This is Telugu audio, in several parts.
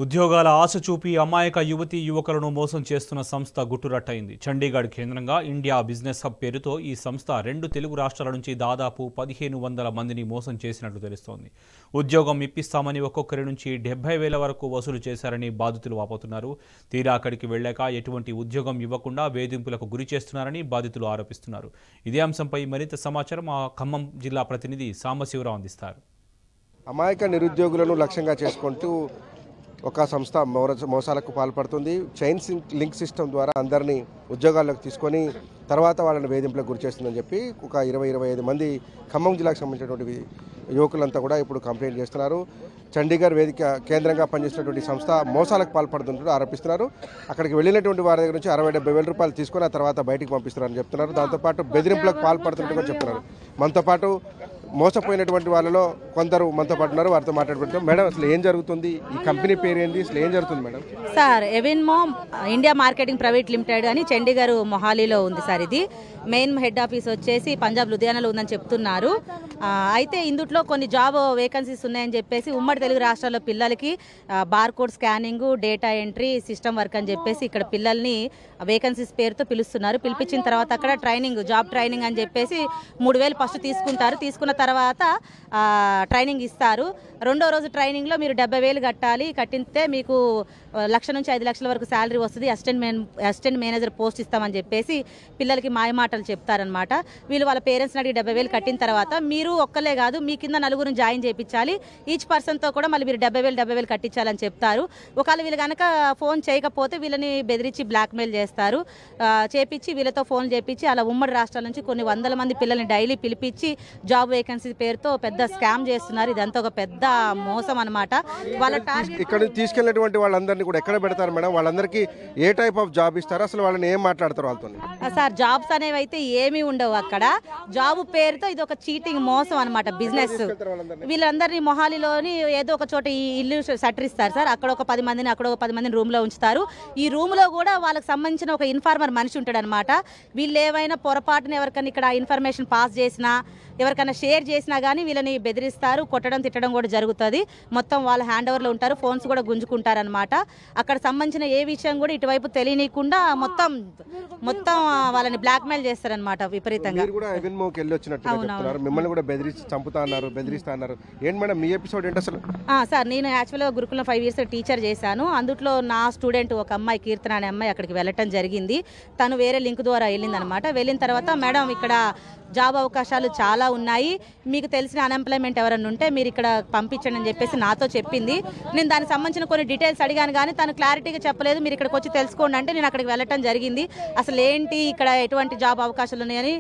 ఉద్యోగాల ఆశ చూపి అమాయక యువతీ యువకులను మోసం చేస్తున్న సంస్థ గుట్టురట్టయింది. చండీగఢ్ కేంద్రంగా ఇండియా బిజినెస్ హబ్ పేరుతో ఈ సంస్థ 2 తెలుగు రాష్ట్రాల నుంచి దాదాపు 1500 మందిని మోసం చేసినట్లు తెలుస్తోంది. ఉద్యోగం ఇప్పిస్తామని ఒక్కొక్కరి నుంచి 70,000 వరకు వసూలు చేశారని బాధితులు వాపోతున్నారు. తీరా అక్కడికి వెళ్లాక ఎటువంటి ఉద్యోగం ఇవ్వకుండా వేధింపులకు గురి చేస్తున్నారని బాధితులు ఆరోపిస్తున్నారు. ఇదే అంశంపై మరింత సమాచారం మా ఖమ్మం జిల్లా ప్రతినిధి సాంబశివరావు అందిస్తారు. అమాయక నిరుద్యోగులను లక్ష్యంగా చేసుకుంటూ ఒక సంస్థ మోసాలకు పాల్పడుతుంది. చైన్ లింక్ సిస్టమ్ ద్వారా అందరినీ ఉద్యోగాల్లోకి తీసుకొని తర్వాత వాళ్ళని వేధింపులకు గురి చేస్తుందని చెప్పి ఒక 20-25 మంది ఖమ్మం జిల్లాకు సంబంధించినటువంటి యువకులంతా కూడా ఇప్పుడు కంప్లైంట్ చేస్తున్నారు. చండీగఢ్ వేదిక కేంద్రంగా పనిచేసినటువంటి సంస్థ మోసాలకు పాల్పడుతున్నట్టు ఆరోపిస్తున్నారు. అక్కడికి వెళ్ళినటువంటి వారి దగ్గర నుంచి 60-70 వేల రూపాయలు తీసుకొని ఆ తర్వాత బయటికి పంపిస్తున్నారని చెప్తున్నారు. దాంతోపాటు బెదిరింపులకు పాల్పడుతున్నట్టుగా చెప్తున్నారు. మనతో పాటు మోసపోయినటువంటి వాళ్ళలో కొందరు మనతో పాటు ఉన్నారు. వారితో మాట్లాడుకుంటాం. మేడం, అసలు ఏం జరుగుతుంది? ఈ కంపెనీ పేరు ఏంటి? అసలు ఏం జరుగుతుంది మేడం? సార్, ఎవిన్మో ఇండియా మార్కెటింగ్ ప్రైవేట్ లిమిటెడ్ అని చండీగఢ్ మొహాలీలో ఉంది సార్. ఇది మెయిన్ హెడ్ ఆఫీస్ వచ్చేసి పంజాబ్ లుధియానాలో ఉందని చెప్తున్నారు. అయితే ఇందులో కొన్ని జాబ్ వేకెన్సీస్ ఉన్నాయని చెప్పేసి ఉమ్మడి తెలుగు రాష్ట్రాల్లో పిల్లలకి barcode scanning, data entry, system work అని చెప్పేసి ఇక్కడ పిల్లల్ని వేకెన్సీస్ పేరుతో పిలుస్తున్నారు. పిలిపించిన తర్వాత అక్కడ ట్రైనింగ్, జాబ్ ట్రైనింగ్ అని చెప్పేసి 3,000 ఫస్ట్ తీసుకుంటారు. తీసుకున్న తర్వాత ట్రైనింగ్ ఇస్తారు. రెండో రోజు ట్రైనింగ్లో మీరు 70,000 కట్టాలి. కట్టితే మీకు 1,00,000 నుంచి 5,00,000 వరకు శాలరీ వస్తుంది. అసిస్టెంట్ మేనేజర్ పోస్ట్ ఇస్తామని చెప్పేసి పిల్లలకి మాయమాటలు చెప్తారనమాట. వీళ్ళు వాళ్ళ పేరెంట్స్ని అడిగి 70,000 కట్టిన తర్వాత మీరు ఒక్కలే కాదు, మీ కింద 4 జాయిన్ చేయించాలి. ఈచ్ పర్సన్తో కూడా మళ్ళీ మీరు 70,000 కట్టించాలని చెప్తారు. ఒకవేళ వీళ్ళు కనుక ఫోన్ చేయకపోతే వీళ్ళని బెదిరించి బ్లాక్మెయిల్ చేస్తారు. చేపించి వీళ్ళతో ఫోన్ చేపించి అలా ఉమ్మడి రాష్ట్రాల నుంచి కొన్ని 100 మంది పిల్లల్ని డైలీ పిలిపించి జాబ్ వేకెన్సీ పేరుతో పెద్ద స్కామ్ చేస్తున్నారు. ఇదంతా ఒక పెద్ద మోసం అనమాట. వాళ్ళ ఇక్కడ తీసుకెళ్ళినటువంటి వాళ్ళందరినీ కూడా ఎక్కడ పెడతారు మేడం? వాళ్ళందరికీ ఏ టైప్ ఆఫ్ జాబ్ ఇస్తారు? అసలు వాళ్ళని ఏం మాట్లాడతారు వాళ్ళతో? సార్, జాబ్స్ అనేవి అయితే ఏమీ ఉండవు అక్కడ. జాబ్ పేరుతో ఇది ఒక చీటింగ్ మోసం అనమాట, బిజినెస్. వీళ్ళందరినీ మొహాలీలోని ఏదో ఒక చోట ఈ ఇల్లు సట్టరిస్తారు సార్. అక్కడ ఒక 10 మందిని, అక్కడ ఒక 10 మందిని రూమ్ లో ఉంచుతారు. ఈ రూమ్ లో కూడా వాళ్ళకి సంబంధించిన ఒక ఇన్ఫార్మర్ మనిషి ఉంటాడు అనమాట. వీళ్ళు ఏమైనా పొరపాటున ఎవరికైనా ఇక్కడ ఇన్ఫర్మేషన్ పాస్ చేసినా, ఎవరికైనా షేర్ చేసినా కానీ వీళ్ళని బెదిరిస్తారు. కొట్టడం, తిట్టడం కూడా జరుగుతుంది. మొత్తం వాళ్ళ హ్యాండ్ ఓవర్లో ఉంటారు. ఫోన్స్ కూడా గుంజుకుంటారనమాట. అక్కడ సంబంధించిన ఏ విషయం కూడా ఇటువైపు తెలియనీయకుండా మొత్తం వాళ్ళని బ్లాక్మెయిల్ చేస్తారనమాట విపరీతంగా. మిమ్మల్ని కూడా బెదిరించి చంపుతా అన్నారు, బెదిరిస్తా అన్నారు. ఏంటి మేడం మీ ఎపిసోడ్ ఏంటి అసలు? సార్, నేను యాక్చువల్గా గురుకులం 5 years టీచర్ చేశాను. అందులో నా స్టూడెంట్ ఒక అమ్మాయి, కీర్తన అనే అమ్మాయి అక్కడికి వెళ్ళటం జరిగింది. తను వేరే లింక్ ద్వారా వెళ్ళిందనమాట. వెళ్ళిన తర్వాత మేడం ఇక్కడ జాబ్ అవకాశాలు చాలా ఉన్నాయి, మీకు తెలిసిన అన్ఎంప్లాయ్మెంట్ ఎవరైనా ఉంటే మీరు ఇక్కడ పంపించండి అని చెప్పేసి నాతో చెప్పింది. నేను దానికి సంబంధించిన కొన్ని డీటెయిల్స్ అడిగాను కానీ తను క్లారిటీగా చెప్పలేదు. మీరు ఇక్కడికి వచ్చి తెలుసుకోండి అంటే నేను అక్కడికి వెళ్ళటం జరిగింది. అసలు ఏంటి ఇక్కడ ఎటువంటి జాబ్ అవకాశాలు ఉన్నాయని,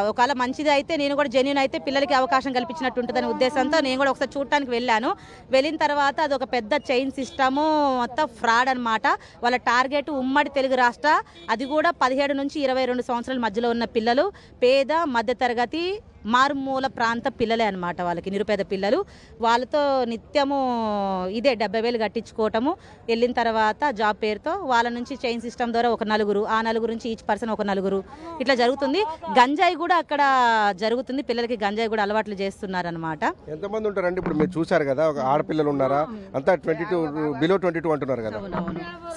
ఒకవేళ మంచిది అయితే నేను కూడా జెన్యూన్ అయితే పిల్లలకి అవకాశం కల్పించినట్టు ఉంటుందనే ఉద్దేశంతో నేను కూడా ఒకసారి చూడటానికి వెళ్ళాను. వెళ్ళిన తర్వాత అది ఒక పెద్ద చైన్ సిస్టము, మొత్తం ఫ్రాడ్ అనమాట. వాళ్ళ టార్గెట్ ఉమ్మడి తెలుగు రాష్ట్ర, అది కూడా 17 నుంచి 22 సంవత్సరాల మధ్యలో ఉన్న పిల్లలు, పేద మధ్యతరగతి మారుమూల ప్రాంత పిల్లలే అనమాట. వాళ్ళకి నిరుపేద పిల్లలు. వాళ్ళతో నిత్యము ఇదే 70,000 కట్టించుకోవటము. వెళ్ళిన తర్వాత జాబ్ పేరుతో వాళ్ళ నుంచి చైన్ సిస్టమ్ ద్వారా ఒక 4, ఆ 4 నుంచి ఈచ్ పర్సన్ ఒక 4 ఇట్లా జరుగుతుంది. గంజాయి కూడా అక్కడ జరుగుతుంది. పిల్లలకి గంజాయి కూడా అలవాట్లు చేస్తున్నారనమాట. ఎంతమంది ఉంటారండి? ఇప్పుడు మీరు చూసారు కదా, ఒక ఆడపిల్లలు ఉన్నారా? అంతా 22 బిలో 22 అంటున్నారు కదా.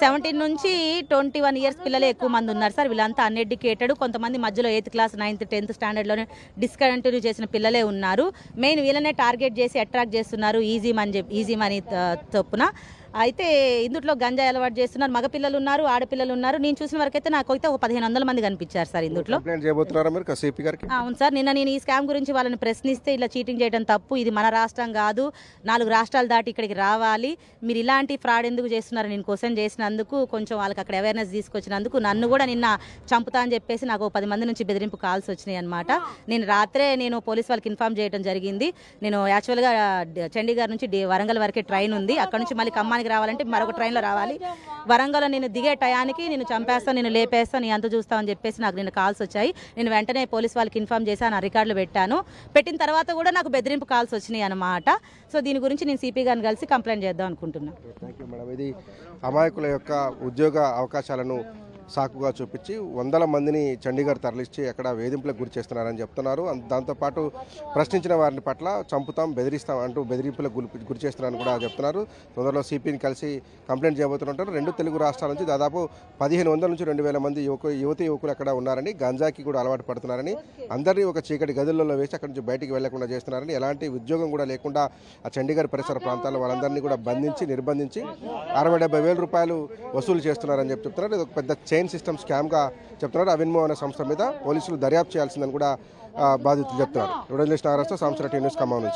17 నుంచి 21 years పిల్లలే ఎక్కువ మంది ఉన్నారు సార్. వీళ్ళంతా అన్ఎడ్యుకేటెడ్. కొంతమంది మధ్యలో 8th class 9th 10th స్టాండర్డ్లోనే discontinue చేసిన పిల్లలే ఉన్నారు. మెయిన్ వీళ్ళనే టార్గెట్ చేసి అట్రాక్ట్ చేస్తున్నారు ఈజీ మనీ చొప్పున. అయితే ఇందులో గంజాయి అలవాటు చేస్తున్నారు. మగపిల్లలు ఉన్నారు, ఆడపిల్లలు ఉన్నారు. నేను చూసిన వరకు అయితే నాకు అయితే ఒక 1500 మంది కనిపించారు సార్ ఇందులో. అవును సార్, నేను ఈ స్కామ్ గురించి వాళ్ళని ప్రశ్నిస్తే ఇలా చీటింగ్ చేయడం తప్పు, ఇది మన రాష్ట్రం కాదు, 4 రాష్ట్రాలు దాటి ఇక్కడికి రావాలి, మీరు ఇలాంటి ఫ్రాడ్ ఎందుకు చేస్తున్నారు నేను క్వశ్చన్ చేసినందుకు, కొంచెం వాళ్ళకి అక్కడ అవేర్నెస్ తీసుకొచ్చినందుకు నన్ను కూడా నిన్న చంపుతా అని చెప్పేసి నాకు 10 మంది నుంచి బెదిరింపు కాల్స్ వచ్చినాయి అనమాట. నేను రాత్రే పోలీస్ వాళ్ళకి ఇన్ఫార్మ్ చేయడం జరిగింది. నేను యాక్చువల్గా చండీగఢ్ నుంచి వరంగల్ వరకే ట్రైన్ ఉంది. అక్కడ నుంచి మళ్ళీ ఖమ్మానికి రావాలంటే మరొక ట్రైన్లో రావాలి. వరంగల్లో నేను దిగే టయానికి నేను చంపేస్తాను, నేను లేపేస్తాను, నీ అంత చూస్తామని చెప్పేసి నాకు నిన్న కాల్స్ వచ్చాయి. నేను వెంటనే పోలీస్ వాళ్ళకి ఇన్ఫార్మ్ చేశాను, నా రికార్డులు పెట్టాను. పెట్టిన తర్వాత కూడా నాకు బెదిరింపు కాల్స్ వచ్చినాయి అనమాట. సో దీని గురించి నేను సిపి గారిని కలిసి కంప్లైంట్ చేద్దాం అనుకుంటున్నాను. ఇది అమాయకుల యొక్క ఉద్యోగ అవకాశాలను సాకుగా చూపించి వందల మందిని చండీగఢ్ తరలించి అక్కడ వేధింపులకు గురి చేస్తున్నారని చెప్తున్నారు. దాంతోపాటు ప్రశ్నించిన వారిని పట్ల చంపుతాం, బెదిరిస్తాం అంటూ బెదిరింపులకు గురి చేస్తున్నారని కూడా చెప్తున్నారు. తొందరలో సిపిని కలిసి కంప్లైంట్ చేయబోతుంటారు. రెండు తెలుగు రాష్ట్రాల నుంచి దాదాపు 1500 నుంచి 2000 మంది యువకులు అక్కడ ఉన్నారని, గంజాకి కూడా అలవాటు పడుతున్నారని, అందరినీ ఒక చీకటి గదుల్లో వేసి అక్కడి నుంచి బయటికి వెళ్లకుండా చేస్తున్నారని, ఎలాంటి ఉద్యోగం కూడా లేకుండా ఆ చండీగఢ్ పరిసర ప్రాంతాల్లో వాళ్ళందరినీ కూడా నిర్బంధించి 60-70 వేల రూపాయలు వసూలు చేస్తున్నారని చెప్తున్నారు. ఇది ఒక పెద్ద చైన్ సిస్టమ్ స్కామ్గా చెప్తున్నారు. అవిన్మో అనే సంస్థ మీద పోలీసులు దర్యాప్తు చేయాల్సిందని కూడా బాధితులు చెప్తున్నారు. నాగరాజుతో సాంసరా న్యూస్ ఖమ్మం నుంచి.